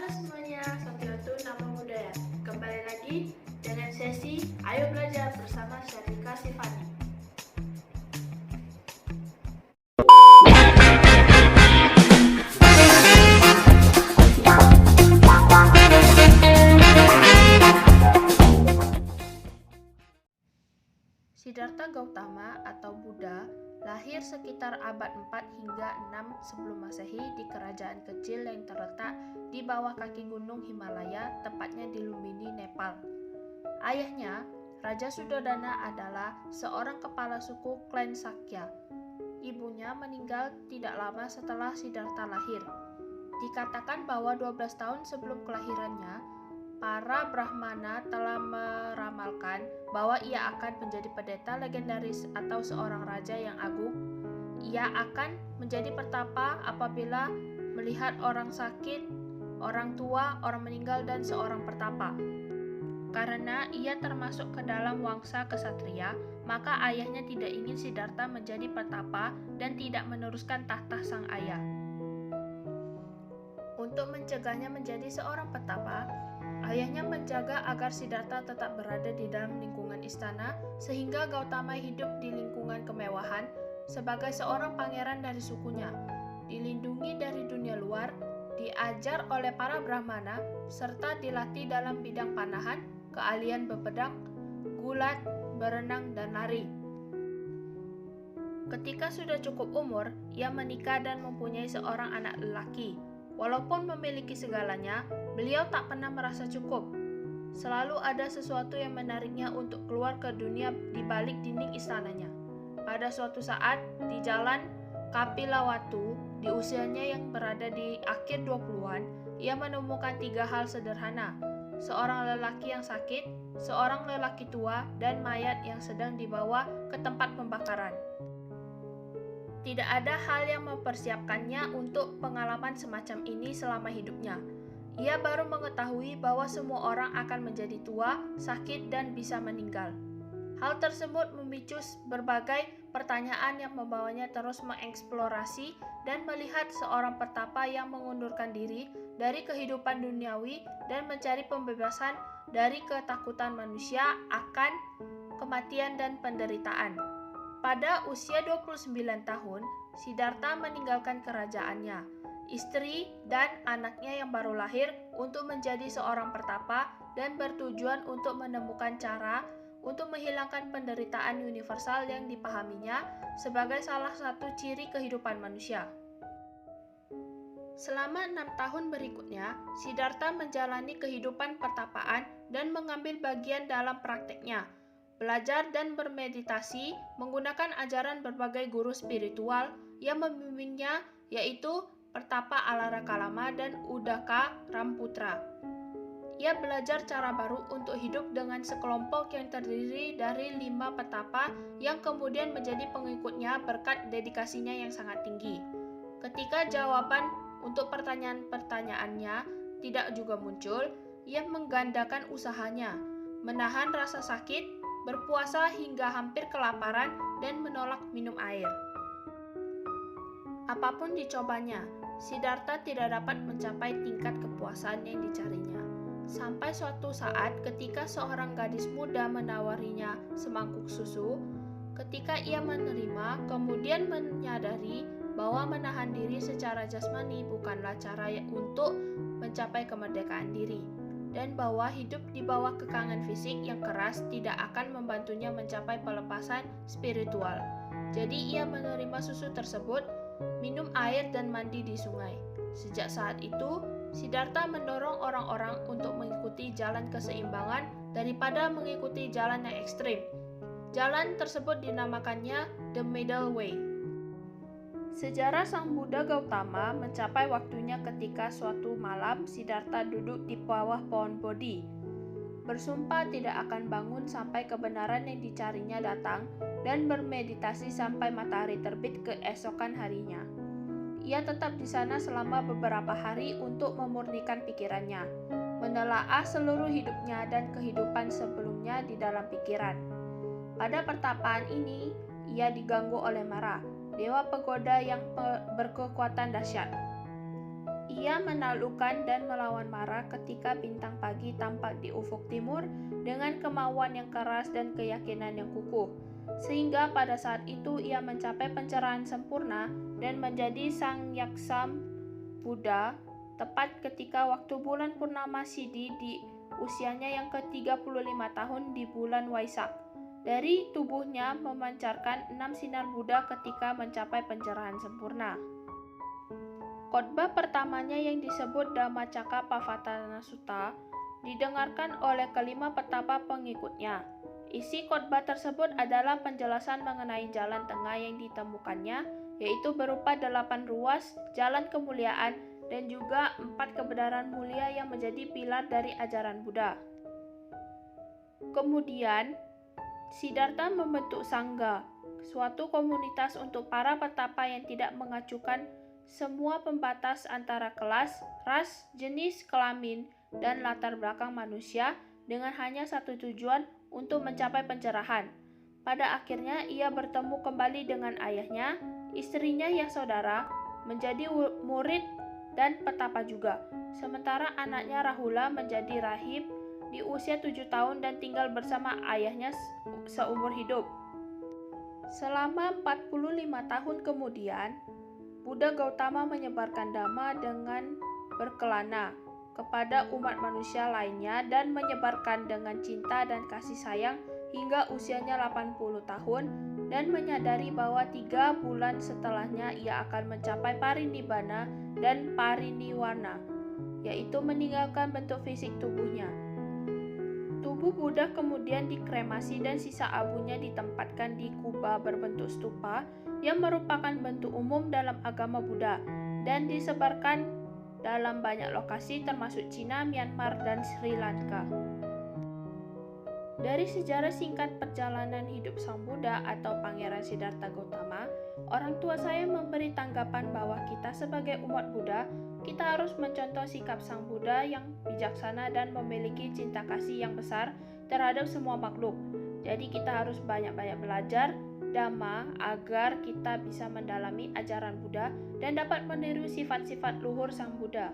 Halo semuanya, Satyatu Nama Budaya. Kembali lagi dengan sesi Ayo Belajar bersama Syarika Sifani. Siddhartha Gautama atau Buddha lahir sekitar abad 4 hingga 6 sebelum Masehi di kerajaan kecil yang terletak di bawah kaki gunung Himalaya, tepatnya di Lumbini, Nepal. Ayahnya, Raja Suddhodana adalah seorang kepala suku klan Sakya. Ibunya meninggal tidak lama setelah Siddhartha lahir. Dikatakan bahwa 12 tahun sebelum kelahirannya, para Brahmana telah meramalkan bahwa ia akan menjadi pendeta legendaris atau seorang raja yang agung. Ia akan menjadi pertapa apabila melihat orang sakit, orang tua, orang meninggal, dan seorang pertapa. Karena ia termasuk ke dalam wangsa kesatria, maka ayahnya tidak ingin Siddhartha menjadi pertapa dan tidak meneruskan tahta sang ayah. Untuk mencegahnya menjadi seorang pertapa, ayahnya menjaga agar Siddhartha tetap berada di dalam lingkungan istana sehingga Gautama hidup di lingkungan kemewahan sebagai seorang pangeran dari sukunya, dilindungi dari dunia luar, diajar oleh para Brahmana, serta dilatih dalam bidang panahan, keahlian berpedang, gulat, berenang, dan lari. Ketika sudah cukup umur, ia menikah dan mempunyai seorang anak lelaki. Walaupun memiliki segalanya, beliau tak pernah merasa cukup. Selalu ada sesuatu yang menariknya untuk keluar ke dunia di balik dinding istananya. Pada suatu saat, di jalan Kapilawatu, di usianya yang berada di akhir 20-an, ia menemukan 3 hal sederhana. Seorang lelaki yang sakit, seorang lelaki tua, dan mayat yang sedang dibawa ke tempat pembakaran. Tidak ada hal yang mempersiapkannya untuk pengalaman semacam ini selama hidupnya. Ia baru mengetahui bahwa semua orang akan menjadi tua, sakit, dan bisa meninggal. Hal tersebut memicu berbagai pertanyaan yang membawanya terus mengeksplorasi dan melihat seorang pertapa yang mengundurkan diri dari kehidupan duniawi dan mencari pembebasan dari ketakutan manusia akan kematian dan penderitaan. Pada usia 29 tahun, Siddhartha meninggalkan kerajaannya, istri dan anaknya yang baru lahir untuk menjadi seorang pertapa dan bertujuan untuk menemukan cara untuk menghilangkan penderitaan universal yang dipahaminya sebagai salah satu ciri kehidupan manusia. Selama 6 tahun berikutnya, Siddhartha menjalani kehidupan pertapaan dan mengambil bagian dalam prakteknya. Belajar dan bermeditasi menggunakan ajaran berbagai guru spiritual yang membimbingnya, yaitu Pertapa Alarakalama dan Udaka Ramputra. Ia belajar cara baru untuk hidup dengan sekelompok yang terdiri dari 5 petapa yang kemudian menjadi pengikutnya berkat dedikasinya yang sangat tinggi. Ketika jawaban untuk pertanyaan-pertanyaannya tidak juga muncul, ia menggandakan usahanya, menahan rasa sakit, berpuasa hingga hampir kelaparan, dan menolak minum air. Apapun dicobanya, Siddhartha tidak dapat mencapai tingkat kepuasan yang dicarinya. Sampai suatu saat ketika seorang gadis muda menawarinya semangkuk susu, ketika ia menerima, kemudian menyadari bahwa menahan diri secara jasmani bukanlah cara untuk mencapai kemerdekaan diri, dan bahwa hidup di bawah kekangan fisik yang keras tidak akan membantunya mencapai pelepasan spiritual. Jadi ia menerima susu tersebut, minum air, dan mandi di sungai. Sejak saat itu, Siddhartha mendorong orang-orang untuk mengikuti jalan keseimbangan daripada mengikuti jalan yang ekstrim. Jalan tersebut dinamakannya The Middle Way. Sejarah Sang Buddha Gautama mencapai waktunya ketika suatu malam Siddhartha duduk di bawah pohon Bodhi, bersumpah tidak akan bangun sampai kebenaran yang dicarinya datang dan bermeditasi sampai matahari terbit keesokan harinya. Ia tetap di sana selama beberapa hari untuk memurnikan pikirannya, menelaah seluruh hidupnya dan kehidupan sebelumnya di dalam pikiran. Pada pertapaan ini, ia diganggu oleh Mara, dewa pegoda yang berkekuatan dahsyat. Ia menaklukkan dan melawan Mara ketika bintang pagi tampak di ufuk timur dengan kemauan yang keras dan keyakinan yang kukuh, sehingga pada saat itu ia mencapai pencerahan sempurna dan menjadi Sang Yaksam Buddha tepat ketika waktu bulan purnama Sidhi di usianya yang ke-35 tahun di bulan Waisak. Dari tubuhnya memancarkan 6 sinar Buddha ketika mencapai pencerahan sempurna. Khotbah pertamanya yang disebut Dhammacakkappavattana Sutta didengarkan oleh kelima petapa pengikutnya. Isi khotbah tersebut adalah penjelasan mengenai jalan tengah yang ditemukannya, yaitu berupa 8 ruas jalan kemuliaan dan juga 4 kebenaran mulia yang menjadi pilar dari ajaran Buddha. Kemudian, Siddhartha membentuk Sangha, suatu komunitas untuk para petapa yang tidak mengacukan semua pembatas antara kelas, ras, jenis, kelamin, dan latar belakang manusia dengan hanya satu tujuan untuk mencapai pencerahan. Pada akhirnya ia bertemu kembali dengan ayahnya, istrinya Yasodhara, menjadi murid dan petapa juga. Sementara anaknya Rahula menjadi rahib di usia 7 tahun dan tinggal bersama ayahnya seumur hidup. Selama 45 tahun kemudian, Buddha Gautama menyebarkan Dhamma dengan berkelana kepada umat manusia lainnya dan menyebarkan dengan cinta dan kasih sayang hingga usianya 80 tahun dan menyadari bahwa 3 bulan setelahnya ia akan mencapai parinibbana dan pariniwana, yaitu meninggalkan bentuk fisik tubuhnya. Tubuh Buddha kemudian dikremasi dan sisa abunya ditempatkan di kuba berbentuk stupa yang merupakan bentuk umum dalam agama Buddha dan disebarkan dalam banyak lokasi termasuk Cina, Myanmar, dan Sri Lanka. Dari sejarah singkat perjalanan hidup Sang Buddha atau Pangeran Siddhartha Gautama, orang tua saya memberi tanggapan bahwa kita sebagai umat Buddha, kita harus mencontoh sikap Sang Buddha yang bijaksana dan memiliki cinta kasih yang besar terhadap semua makhluk. Jadi kita harus banyak-banyak belajar Dhamma agar kita bisa mendalami ajaran Buddha dan dapat meniru sifat-sifat luhur Sang Buddha.